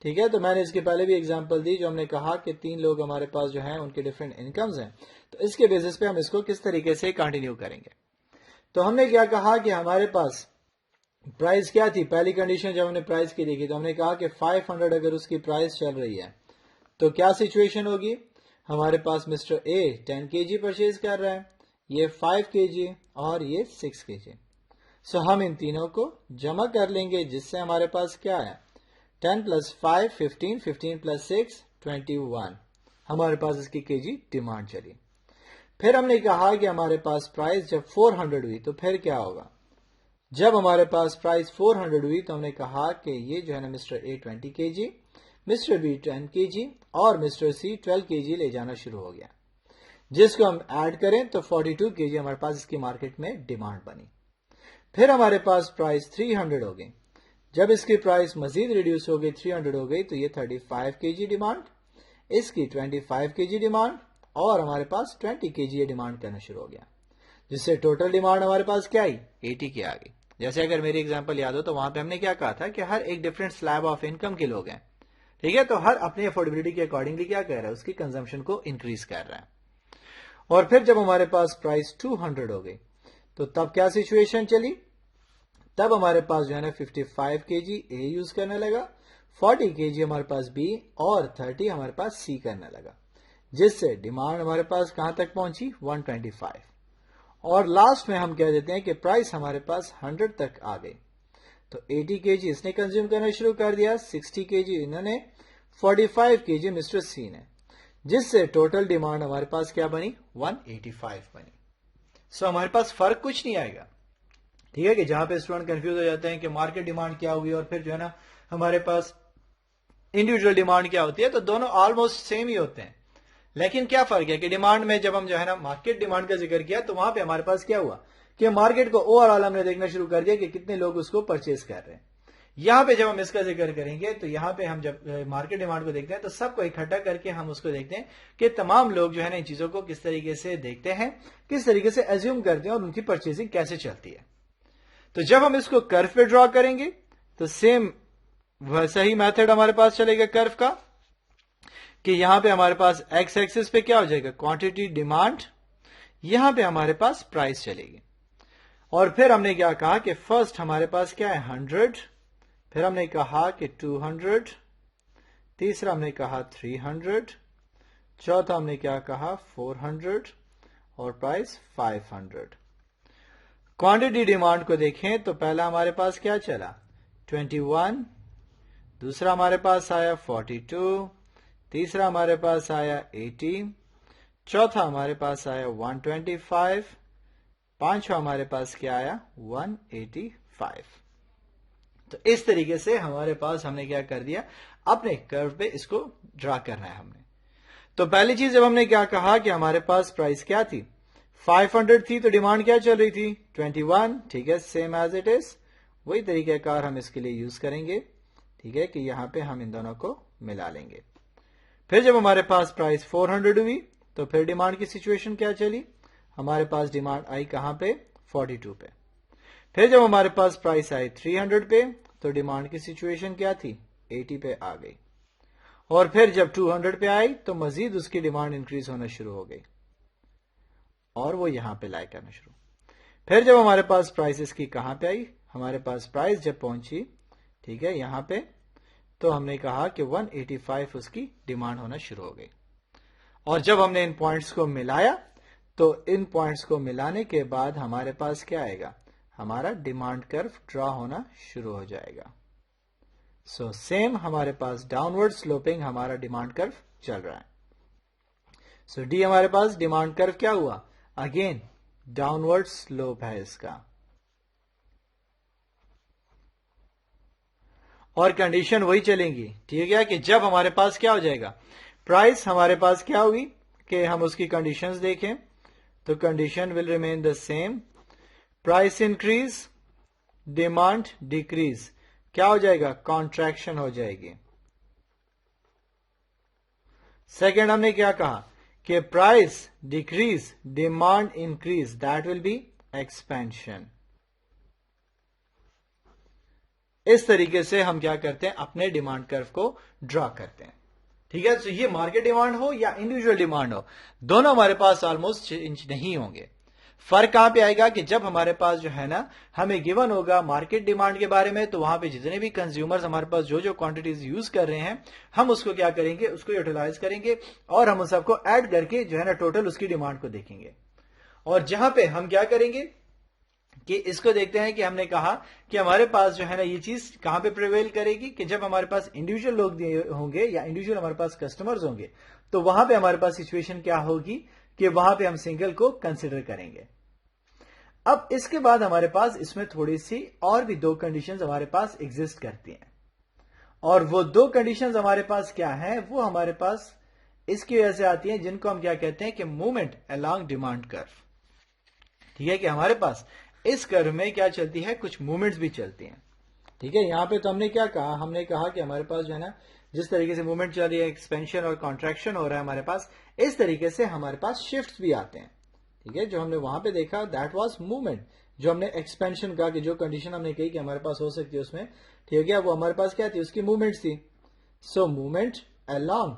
ٹھیک ہے. تو میں نے اس کے پہلے بھی ایگزامپل دی جو ہم نے کہا کہ 3 لوگ ہمارے پاس جو ہیں ان کے ڈفرینٹ انکمز ہیں, تو اس کے بیسس پہ ہم اس کو کس طریقے سے کنٹینیو کریں گے. تو ہم نے کیا کہا کہ ہمارے پاس پرائز کیا تھی. پہلی کنڈیشن جب ہم نے پرائز کی دیکھی تو ہم نے کہا کہ 500 اگر اس کی پرائز چل رہی ہے تو کیا سچویشن ہوگی. ہمارے پاس مسٹر اے 10 kg پرچیز کر رہا ہے, یہ 5 kg اور یہ 6 kg. سو ہم ان تینوں کو جمع کر لیں گے جس سے ہمارے پاس کیا ہے 10 + 5 15 15 + 6 21. ہمارے پاس اس کی kg ڈیمانڈ چلی. پھر ہم نے کہا کہ ہمارے پاس پرائز جب 400 ہوئی تو پھر کیا ہوگا. جب ہمارے پاس پرائز 400 ہوئی تو ہم نے کہا کہ یہ جو ہے نا Mr A 20 kg, Mr B 10 kg اور مسٹر سی 12 kg لے جانا شروع ہو گیا, جس کو ہم ایڈ کریں تو 42 kg ہمارے پاس اس کی مارکیٹ میں ڈیمانڈ بنی. پھر ہمارے پاس پرائز 300 ہو گئی. جب اس کی پرائز مزید ریڈیوس ہو گئی 300 ہو گئی تو یہ 35 kg ڈیمانڈ, اس کی 25 kg ڈیمانڈ اور ہمارے پاس 20 kg یہ ڈیمانڈ کرنا شروع ہو گیا, جس سے ٹوٹل ڈیمانڈ ہمارے پاس کیا آئی 80 کی آ گئی. جیسے اگر میری ایگزامپل یاد ہو تو وہاں پہ ہم نے کیا کہا تھا کہ ہر ایک ڈفرینٹ سلیب آف انکم کے لوگ ہیں, ٹھیک ہے, تو ہر اپنی افورڈیبلٹی کے اکارڈنگلی کیا کر رہا ہے اس کی کنزمپشن کو انکریز کر رہا ہے. اور پھر جب ہمارے پاس پرائز 200 ہو گئی تو تب کیا سچویشن چلی. تب ہمارے پاس جو ہے نا 55 kg اے یوز کرنے لگا, 40 kg ہمارے پاس بی اور 30 ہمارے پاس سی کرنے لگا, جس سے ڈیمانڈ ہمارے پاس کہاں تک پہنچی 125. اور لاسٹ میں ہم کہہ دیتے ہیں کہ پرائس ہمارے پاس 100 تک آ گئی. تو 80 kg اس نے کنزیوم کرنا شروع کر دیا, 60 kg انہوں نے, 45 kg مسٹر سی نے, جس سے ٹوٹل ڈیمانڈ ہمارے پاس کیا بنی 185 بنی. سو ہمارے پاس فرق کچھ نہیں آئے گا. ٹھیک ہے کہ جہاں پہ اسٹوڈنٹ کنفیوز ہو جاتے ہیں کہ مارکیٹ ڈیمانڈ کیا ہوئی اور پھر جو ہے نا ہمارے پاس انڈیویجول ڈیمانڈ کیا ہوتی ہے, تو دونوں آلموسٹ سیم ہی ہوتے ہیں. لیکن کیا فرق ہے کہ ڈیمانڈ میں جب ہم جو ہے نا مارکیٹ ڈیمانڈ کا ذکر کیا تو وہاں پہ ہمارے پاس کیا ہوا کہ مارکیٹ کو اوور آل ہم نے دیکھنا شروع کر دیا کہ کتنے لوگ اس کو پرچیز کر رہے ہیں. یہاں پہ جب ہم اس کا ذکر کریں گے تو یہاں پہ ہم جب مارکیٹ ڈیمانڈ کو دیکھتے ہیں تو سب کو اکٹھا کر کے ہم اس کو دیکھتے ہیں کہ تمام لوگ جو ہے نا ان چیزوں کو کس طریقے سے دیکھتے ہیں, کس طریقے سے ایزیوم کرتے ہیں اور ان کی پرچیزنگ کیسے چلتی ہے. تو جب ہم اس کو کرو پہ ڈرا کریں گے تو سیم ویسا ہی میتھڈ ہمارے پاس چلے گا کرو کا, کہ یہاں پہ ہمارے پاس ایکس ایکسس پہ کیا ہو جائے گا کوانٹٹی ڈیمانڈ, یہاں پہ ہمارے پاس پرائس چلے گی. اور پھر ہم نے کیا کہا کہ فرسٹ ہمارے پاس کیا ہے 100, پھر ہم نے کہا کہ 200, تیسرا ہم نے کہا 300, چوتھا ہم نے کیا کہا 400 اور پرائس 500. کوانٹٹی ڈیمانڈ کو دیکھیں تو پہلا ہمارے پاس کیا چلا 21, دوسرا ہمارے پاس آیا 42, تیسرا ہمارے پاس آیا 80, چوتھا ہمارے پاس آیا 125, پانچواں ہمارے پاس کیا آیا 185. تو اس طریقے سے ہمارے پاس ہم نے کیا کر دیا اپنے کرو پہ اس کو ڈرا کرنا ہے ہم نے. تو پہلی چیز جب ہم نے کیا کہا کہ ہمارے پاس پرائس کیا تھی 500 تھی تو ڈیمانڈ کیا چل رہی تھی 21, ٹھیک ہے, سیم ایز اٹ از, وہی طریقہ کار ہم اس کے لیے یوز کریں گے. ٹھیک ہے کہ یہاں پہ ہم ان دونوں کو ملا لیں گے. پھر جب ہمارے پاس پرائس 400 ہوئی تو پھر ڈیمانڈ کی سچویشن کیا چلی, ہمارے پاس ڈیمانڈ آئی کہاں پہ 42 پہ. پھر جب ہمارے پاس پرائس آئی 300 پہ تو ڈیمانڈ کی سچویشن کیا تھی 80 پہ آ گئی. اور پھر جب 200 پہ آئی تو مزید اس کی ڈیمانڈ انکریز ہونا شروع ہو گئی اور وہ یہاں پہ لائے کرنا شروع. پھر جب ہمارے پاس پرائس اس کی کہاں پہ آئی, ہمارے پاس پرائس جب پہنچی ٹھیک ہے یہاں پہ, تو ہم نے کہا کہ 185 اس کی ڈیمانڈ ہونا شروع ہو گئی. اور جب ہم نے ان پوائنٹس کو ملایا تو ان پوائنٹس کو ملانے کے بعد ہمارے پاس کیا آئے گا, ہمارا ڈیمانڈ کرو ڈرا ہونا شروع ہو جائے گا. سو سیم ہمارے پاس ڈاؤن ورڈ سلوپنگ ہمارا ڈیمانڈ کرو چل رہا ہے. سو ڈی ہمارے پاس ڈیمانڈ کرو کیا ہوا, اگین ڈاؤن ورڈ سلوپ ہے اس کا. اور کنڈیشن وہی چلیں گی, ٹھیک ہے, کہ جب ہمارے پاس کیا ہو جائے گا پرائس ہمارے پاس کیا ہوگی کہ ہم اس کی کنڈیشنز دیکھیں تو condition will remain the same, price increase demand decrease, کیا ہو جائے گا کانٹریکشن ہو جائے گی. سیکنڈ ہم نے کیا کہا کہ price decrease demand increase, that will be expansion. اس طریقے سے ہم کیا کرتے ہیں اپنے ڈیمانڈ کرو کو ڈرا کرتے ہیں. ٹھیک ہے. تو یہ مارکیٹ ڈیمانڈ ہو یا انڈیویجل ڈیمانڈ ہو, دونوں ہمارے پاس آلموسٹ چینج نہیں ہوں گے. فرق کہاں پہ آئے گا کہ جب ہمارے پاس جو ہے نا ہمیں گیون ہوگا مارکیٹ ڈیمانڈ کے بارے میں, تو وہاں پہ جتنے بھی کنزیومرز ہمارے پاس جو کوانٹیٹیز یوز کر رہے ہیں ہم اس کو کیا کریں گے, اس کو یوٹیلائز کریں گے اور ہم اس سب کو ایڈ کر کے جو ہے نا ٹوٹل اس کی ڈیمانڈ کو دیکھیں گے. اور جہاں پہ ہم کیا کریں گے کہ اس کو دیکھتے ہیں کہ ہم نے کہا کہ ہمارے پاس جو ہے نا یہ چیز کہاں پہ پریویل کرے گی کہ جب ہمارے پاس انڈیویجل لوگ ہوں گے یا انڈیویجل ہمارے پاس کسٹمرز ہوں گے, تو وہاں پہ ہمارے پاس سچویشن کیا ہوگی کہ وہاں پہ ہم سنگل کو کنسیڈر کریں گے. اب اس کے بعد ہمارے پاس اس میں تھوڑی سی اور بھی دو کنڈیشنز ہمارے پاس ایگزسٹ کرتی ہیں, اور وہ دو کنڈیشنز ہمارے پاس کیا ہیں, وہ ہمارے پاس اس کی وجہ سے آتی ہیں جن کو ہم کیا کہتے ہیں کہ موومنٹ along ڈیمانڈ کرو. ٹھیک ہے کہ ہمارے پاس اس کرو میں کیا چلتی ہے, کچھ موومنٹس بھی چلتی ہیں. ٹھیک ہے. یہاں پہ تو ہم نے کیا کہا, ہم نے کہا کہ ہمارے پاس جو ہے نا جس طریقے سے موومنٹ چل رہی ہے, ایکسپینشن اور کانٹریکشن ہو رہا ہے ہمارے پاس, اس طریقے سے ہمارے پاس شفٹس بھی آتے ہیں. ٹھیک ہے. جو ہم نے وہاں پہ دیکھا دیٹ واز موومنٹ, جو ہم نے ایکسپینشن کہا کہ جو کنڈیشن ہم نے کہی کہ ہمارے پاس ہو سکتی ہے اس میں, ٹھیک ہے, وہ ہمارے پاس کیا تھی, اس کی موومنٹ تھی. سو موومنٹ along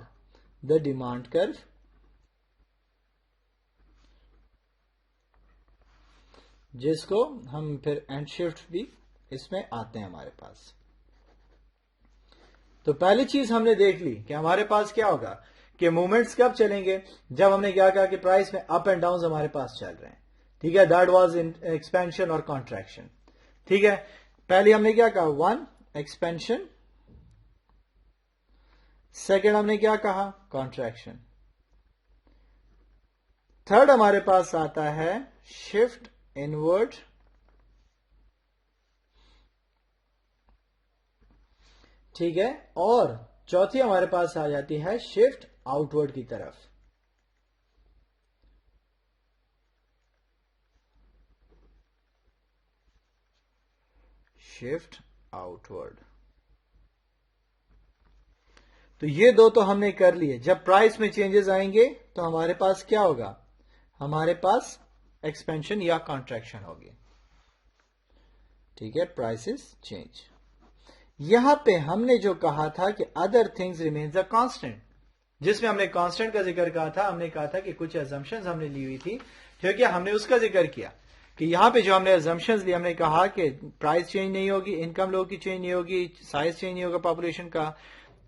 دا ڈیمانڈ کرو, جس کو ہم پھر اینڈ شفٹ بھی اس میں آتے ہیں ہمارے پاس. تو پہلی چیز ہم نے دیکھ لی کہ ہمارے پاس کیا ہوگا کہ موومنٹس کب چلیں گے, جب ہم نے کیا کہا کہ پرائس میں اپ اینڈ ڈاؤن ہمارے پاس چل رہے ہیں. ٹھیک ہے. دیٹ واز ان ایکسپینشن اور کانٹریکشن. ٹھیک ہے. پہلے ہم نے کیا کہا, ون ایکسپینشن, سیکنڈ ہم نے کیا کہا, کانٹریکشن, تھرڈ ہمارے پاس آتا ہے شفٹ انورڈ, ٹھیک ہے, اور چوتھی ہمارے پاس آ جاتی ہے شفٹ آؤٹ ورڈ کی طرف. Shift out word. تو یہ دو تو ہم نے کر لیے. جب پرائس میں چینجز آئیں گے تو ہمارے پاس کیا ہوگا, ہمارے پاس ایکسپینشن یا کانٹریکشن ہوگی. ٹھیک ہے. Prices change. یہاں پہ ہم نے جو کہا تھا کہ other things remains a constant, جس میں ہم نے کانسٹنٹ کا ذکر کہا تھا, ہم نے کہا تھا کہ کچھ ایزمپشنز ہم نے لی ہوئی تھی. ٹھیک ہے. ہم نے اس کا ذکر کیا کہ یہاں پہ جو ہم نے ایزمپشنز لی, ہم نے کہا کہ پرائس چینج نہیں ہوگی, انکم لوگوں کی چینج نہیں ہوگی, سائز چینج نہیں ہوگا پاپولیشن کا,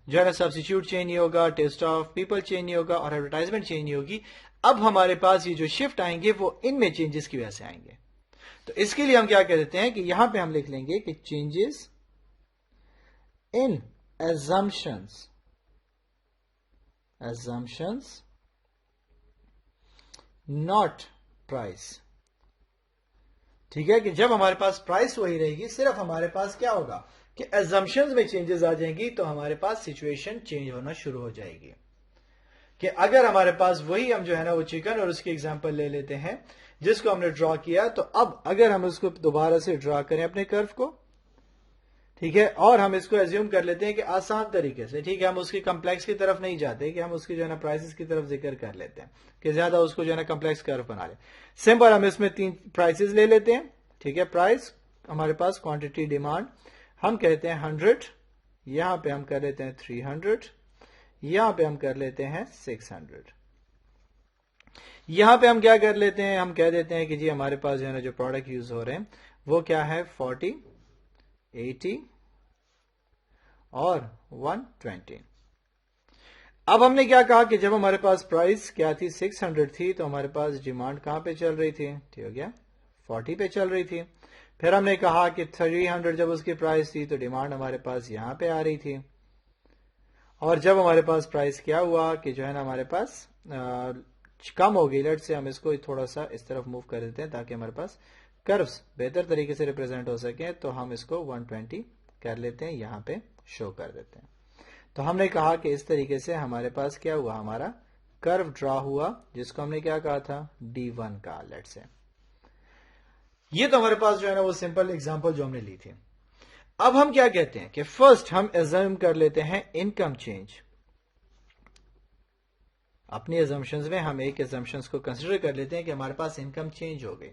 جو ہے نا سبسٹیچیوٹ چینج نہیں ہوگا, ٹیسٹ آف پیپل چینج نہیں ہوگا, اور ایڈورٹائزمنٹ چینج نہیں ہوگی. اب ہمارے پاس یہ جو شفٹ آئیں گے وہ ان میں چینجز کی وجہ سے آئیں گے. تو اس کے لیے ہم کیا کہہ دیتے ہیں کہ یہاں پہ ہم لکھ لیں گے کہ changes in assumptions not price. ٹھیک ہے. کہ جب ہمارے پاس پرائس وہی رہے گی, صرف ہمارے پاس کیا ہوگا کہ assumptions میں چینجز آ جائیں گی, تو ہمارے پاس سچویشن چینج ہونا شروع ہو جائے گی. کہ اگر ہمارے پاس وہی ہم جو ہے نا وہ چکن اور اس کی ایگزامپل لے لیتے ہیں جس کو ہم نے ڈرا کیا, تو اب اگر ہم اس کو دوبارہ سے ڈرا کریں اپنے کرو کو, ٹھیک ہے, اور ہم اس کو ایزیوم کر لیتے ہیں کہ آسان طریقے سے, ٹھیک ہے, ہم اس کی کمپلیکس کی طرف نہیں جاتے کہ ہم اس کی جو ہے نا پرائسز کی طرف ذکر کر لیتے ہیں کہ زیادہ اس کو جو ہے نا کمپلیکس کرو بنا لیں. سمپل ہم اس میں 3 پرائسز لے لیتے ہیں. ٹھیک ہے. پرائس ہمارے پاس کوانٹٹی ڈیمانڈ ہم کہتے ہیں 100, یہاں پہ ہم کر لیتے ہیں 300, یہاں پہ ہم کر لیتے ہیں 600. یہاں پہ ہم کیا کر لیتے ہیں, ہم کہہ دیتے ہیں کہ جی ہمارے پاس جو ہے نا جو پروڈکٹ یوز ہو رہے ہیں وہ کیا ہے 40, 80 اور 120. اب ہم نے کیا کہا کہ جب ہمارے پاس پرائس کیا تھی 600 تھی, تو ہمارے پاس ڈیمانڈ کہاں پہ چل رہی تھی, ٹھیک ہو گیا, 40 پہ چل رہی تھی. پھر ہم نے کہا کہ 300 جب اس کی پرائس تھی تو ڈیمانڈ ہمارے پاس یہاں پہ آ رہی تھی. اور جب ہمارے پاس پرائس کیا ہوا کہ جو ہے نا ہمارے پاس کم ہو گئی, لیٹ سے ہم اس کو تھوڑا سا اس طرف موو کر دیتے ہیں تاکہ ہمارے پاس کروز بہتر طریقے سے ریپرزینٹ ہو سکیں, تو ہم اس کو 120 کر لیتے ہیں, یہاں پہ شو کر دیتے ہیں. تو ہم نے کہا کہ اس طریقے سے ہمارے پاس کیا ہوا, ہمارا کرو ڈرا ہوا, جس کو ہم نے کیا کہا تھا D1 کا, لیٹ سے. یہ تو ہمارے پاس جو ہے نا وہ سمپل ایگزامپل جو ہم نے لی تھی. اب ہم کیا کہتے ہیں کہ فرسٹ ہم ایزیوم کر لیتے ہیں انکم چینج. اپنی ایزمپشنز میں ہم ایک ایزمپشنز کو کنسیڈر کر لیتے ہیں کہ ہمارے پاس انکم چینج ہو گئی.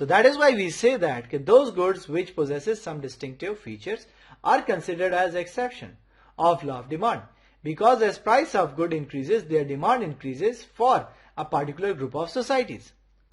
So that is why we say that those goods which possesses some distinctive features are considered as exception of law of demand, because as price of good increases, their demand increases for a particular group of societies.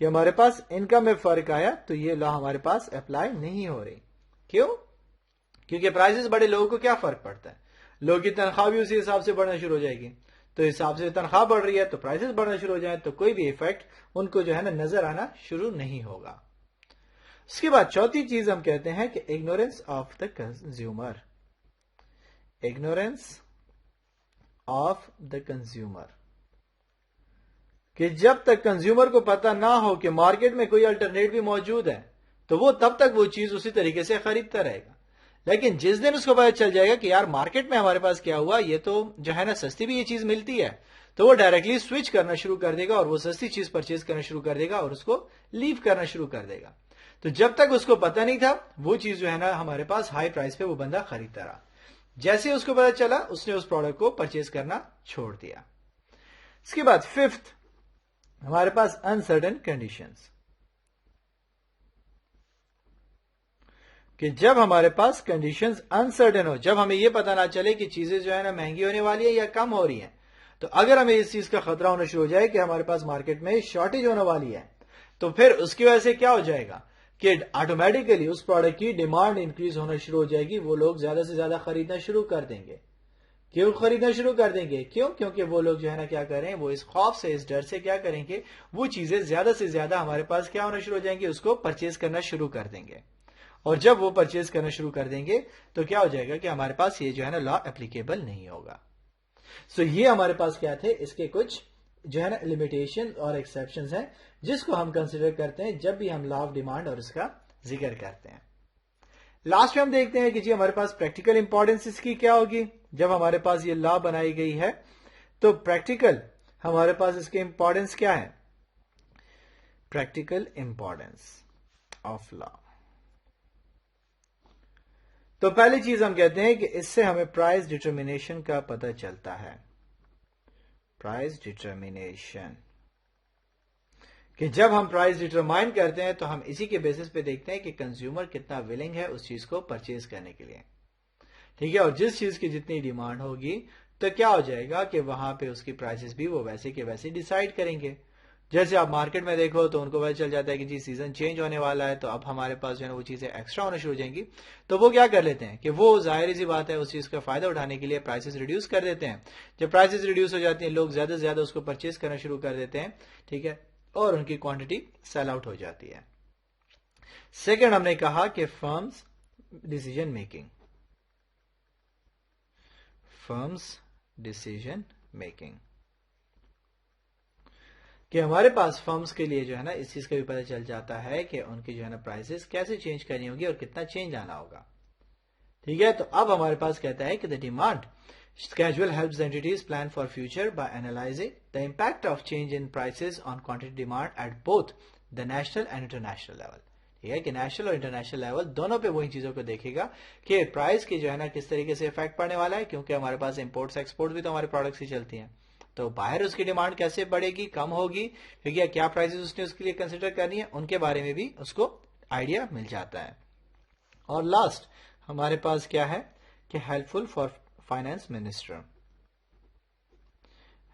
کہ ہمارے پاس income میں فرق آیا تو یہ لا ہمارے پاس apply نہیں ہو رہی. کیوں؟ کیونکہ پرائسز بڑے لوگوں کو کیا فرق پڑتا ہے؟ لوگوں کی تنخواہ بھی اسی حساب سے بڑھنا شروع ہو جائے گی. تو اس حساب سے تنخواہ بڑھ رہی ہے تو پرائسز بڑھنا شروع ہو جائیں تو کوئی بھی ایفیکٹ ان کو جو ہے نا نظر آنا شروع نہیں ہوگا. اس کے بعد چوتھی چیز ہم کہتے ہیں کہ ignorance of the consumer. Ignorance of the consumer, کہ جب تک کنزیومر کو پتا نہ ہو کہ مارکیٹ میں کوئی الٹرنیٹ بھی موجود ہے تو وہ تب تک وہ چیز اسی طریقے سے خریدتا رہے گا. لیکن جس دن اس کو پتا چل جائے گا کہ یار مارکیٹ میں ہمارے پاس کیا ہوا، یہ تو جو ہے نا سستی بھی یہ چیز ملتی ہے، تو وہ ڈائریکٹلی سوئچ کرنا شروع کر دے گا اور وہ سستی چیز پرچیز کرنا شروع کر دے گا اور اس کو لیو کرنا شروع کر دے گا. تو جب تک اس کو پتا نہیں تھا وہ چیز جو ہے نا ہمارے پاس ہائی پرائس پہ وہ بندہ خریدتا رہا. جیسے اس کو پتا چلا اس نے اس پروڈکٹ کو پرچیز کرنا چھوڑ دیا. اس کے بعد ففتھ ہمارے پاس انسرٹن کنڈیشنز، کہ جب ہمارے پاس کنڈیشنز انسرٹن ہو، جب ہمیں یہ پتا نہ چلے کہ چیزیں جو ہے نا مہنگی ہونے والی ہے یا کم ہو رہی ہیں، تو اگر ہمیں اس چیز کا خطرہ ہونا شروع ہو جائے کہ ہمارے پاس مارکیٹ میں شارٹیج ہونے والی ہے، تو پھر اس کی وجہ سے کیا ہو جائے گا کہ آٹومیٹیکلی اس پروڈکٹ کی ڈیمانڈ انکریز ہونا شروع ہو جائے گی. وہ لوگ زیادہ سے زیادہ خریدنا شروع کر دیں گے. کیوں خریدنا شروع کر دیں گے؟ کیونکہ وہ لوگ جو ہے نا کیا کریں، وہ اس خوف سے، اس ڈر سے کیا کریں گے، وہ چیزیں زیادہ سے زیادہ ہمارے پاس کیا ہونا شروع ہو جائیں گے، اس کو پرچیز کرنا شروع کر دیں گے. اور جب وہ پرچیز کرنا شروع کر دیں گے تو کیا ہو جائے گا کہ ہمارے پاس یہ جو ہے نا لا اپلیکیبل نہیں ہوگا. سو یہ ہمارے پاس کیا تھے، اس کے کچھ جو ہے نا لمیٹیشن اور ایکسیپشنز ہیں جس کو ہم کنسیڈر کرتے ہیں جب بھی ہم لا آف ڈیمانڈ اور اس کا ذکر کرتے ہیں. لاسٹ میں ہم دیکھتے ہیں کہ جی ہمارے پاس پریکٹیکل امپورٹنس اس کی کیا ہوگی. جب ہمارے پاس یہ لا بنائی گئی ہے تو پریکٹیکل ہمارے پاس اس کے امپورٹنس کیا ہے. پریکٹیکل امپورٹنس آف لا، تو پہلی چیز ہم کہتے ہیں کہ اس سے ہمیں پرائز ڈٹرمینیشن کا پتہ چلتا ہے. پرائز ڈٹرمینیشن، کہ جب ہم پرائز ڈٹرمائن کرتے ہیں تو ہم اسی کے بیسس پہ دیکھتے ہیں کہ کنزیومر کتنا ویلنگ ہے اس چیز کو پرچیز کرنے کے لیے. ٹھیک ہے، اور جس چیز کی جتنی ڈیمانڈ ہوگی تو کیا ہو جائے گا کہ وہاں پہ اس کی پرائسز بھی وہ ویسے کے ویسے ڈیسائیڈ کریں گے. جیسے آپ مارکیٹ میں دیکھو تو ان کو پتہ چل جاتا ہے کہ جی سیزن چینج ہونے والا ہے تو اب ہمارے پاس جو ہے وہ چیزیں ایکسٹرا ہونا شروع ہو جائیں گی. تو وہ کیا کر لیتے ہیں کہ وہ ظاہر سی بات ہے اس چیز کا فائدہ اٹھانے کے لیے پرائسز ریڈیوس کر دیتے ہیں. جب پرائسز ریڈیوس ہو جاتی ہیں لوگ زیادہ سے زیادہ اس کو پرچیز کرنا شروع کر دیتے ہیں. ٹھیک ہے، اور ان کی کوانٹٹی سیل آؤٹ ہو جاتی ہے. سیکنڈ ہم نے کہا کہ firms decision making. Firms decision making, کہ ہمارے پاس فرمز کے لیے جو ہے نا اس چیز کا بھی پتہ چل جاتا ہے کہ ان کی جو ہے نا پرائسز کیسے چینج کرنی ہوگی اور کتنا چینج آنا ہوگا. ٹھیک ہے، تو اب ہمارے پاس کہتا ہے کہ the demand schedule helps the entities plan for future by analyzing the impact of change in prices on quantity demand at both the national and international level. ٹھیک ہے کہ نیشنل اور انٹرنیشنل لیول دونوں پہ وہ ان چیزوں کو دیکھے گا کہ پرائز کی جو ہے نا کس طریقے سے افیکٹ پڑنے والا ہے، کیونکہ ہمارے پاس امپورٹس ایکسپورٹ بھی تو ہمارے پروڈکٹس ہی چلتی ہیں. تو باہر اس کی ڈیمانڈ کیسے بڑھے گی، کم ہوگی، ٹھیک ہے، کیا پرائسز اس نے اس کے لیے کنسیڈر کرنی ہے، ان کے بارے میں بھی اس کو آئیڈیا مل جاتا ہے. اور لاسٹ ہمارے پاس کیا ہے کہ helpful for finance minister.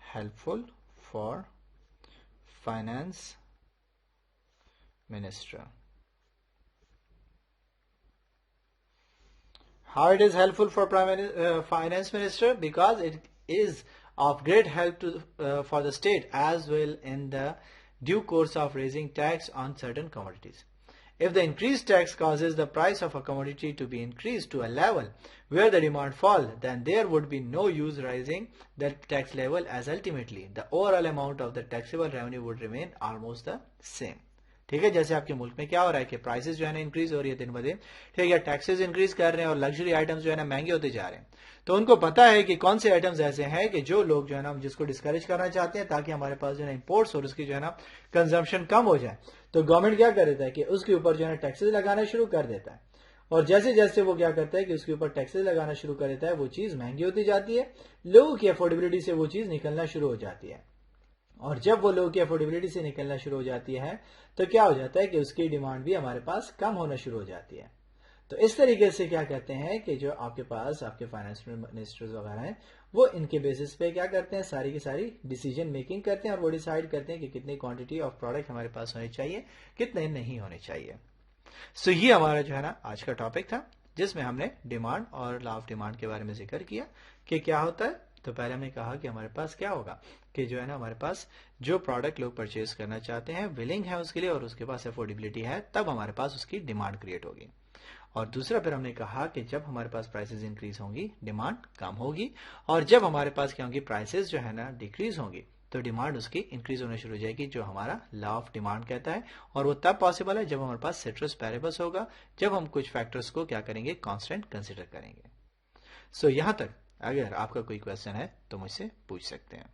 helpful for finance minister. How it is helpful for finance minister? Because it is of great help for the state as well in the due course of raising tax on certain commodities. If the increased tax causes the price of a commodity to be increased to a level where the demand falls, then there would be no use raising the tax level, as ultimately the overall amount of the taxable revenue would remain almost the same. ٹھیک ہے، جیسے آپ کے ملک میں کیا ہو رہا ہے کہ پرائسز جو ہے نا انکریز ہو رہی ہے دن بدن، ٹھیک ہے، ٹیکسز انکریز کر رہے ہیں اور لگژری آئٹمز جو ہے نا مہنگے ہوتے جا رہے ہیں. تو ان کو پتا ہے کہ کون سے آئٹمز ایسے ہیں کہ جو لوگ جو ہے نا جس کو ڈسکریج کرنا چاہتے ہیں تاکہ ہمارے پاس جو ہے نا امپورٹس اور اس کی جو ہے نا کنزمپشن کم ہو جائے. تو گورنمنٹ کیا کر دیتا ہے کہ اس کے اوپر جو ہے نا ٹیکسز لگانا شروع کر دیتا ہے. اور جیسے جیسے وہ کیا کرتا ہے کہ اس کے اوپر ٹیکسز لگانا شروع کر دیتا ہے وہ چیز مہنگی ہوتی جاتی ہے، لوگوں کی افورڈیبلٹی سے وہ چیز نکلنا شروع ہو جاتی ہے. اور جب وہ لوگوں کی افورڈیبلٹی سے نکلنا شروع ہو جاتی ہے تو کیا ہو جاتا ہے کہ اس کی ڈیمانڈ بھی ہمارے پاس کم ہونا شروع ہو جاتی ہے. تو اس طریقے سے کیا کہتے ہیں کہ جو آپ کے پاس آپ کے فائنانس منسٹرز وغیرہ ہیں وہ ان کے بیسس پہ کیا کرتے ہیں، ساری کی ساری ڈیسیجن میکنگ کرتے ہیں اور وہ ڈیسائیڈ کرتے ہیں کہ کتنی کوانٹٹی آف پروڈکٹ ہمارے پاس ہونے چاہیے، کتنے نہیں ہونے چاہیے. سو یہ ہمارا جو ہے نا آج کا ٹاپک تھا، جس میں ہم نے ڈیمانڈ اور لا آف ڈیمانڈ کے بارے میں ذکر کیا کہ کیا ہوتا ہے. تو پہلے ہم نے کہا کہ ہمارے پاس کیا ہوگا کہ جو ہے نا ہمارے پاس جو پروڈکٹ لوگ پرچیز کرنا چاہتے ہیں، ولنگ ہے اس کے لیے اور اس کے پاس افورڈیبلٹی ہے، تب ہمارے پاس اس کی ڈیمانڈ کریٹ ہوگی. اور دوسرا پھر ہم نے کہا کہ جب ہمارے پاس پرائسز انکریز ہوں گی ڈیمانڈ کم ہوگی، اور جب ہمارے پاس کیا ہوں گی پرائسز جو ہے نا ڈیکریز ہوں گی تو ڈیمانڈ اس کی انکریز ہونا شروع ہو جائے گی، جو ہمارا لا آف ڈیمانڈ کہتا ہے. اور وہ تب پاسبل ہے جب ہمارے پاس سیٹرس پیریبلس ہوگا، جب ہم کچھ فیکٹرز کو کیا کریں گے، کانسٹنٹ کنسیڈر کریں گے. سو یہاں تک اگر آپ کا کوئی کویسچن ہے تو مجھ سے پوچھ سکتے ہیں.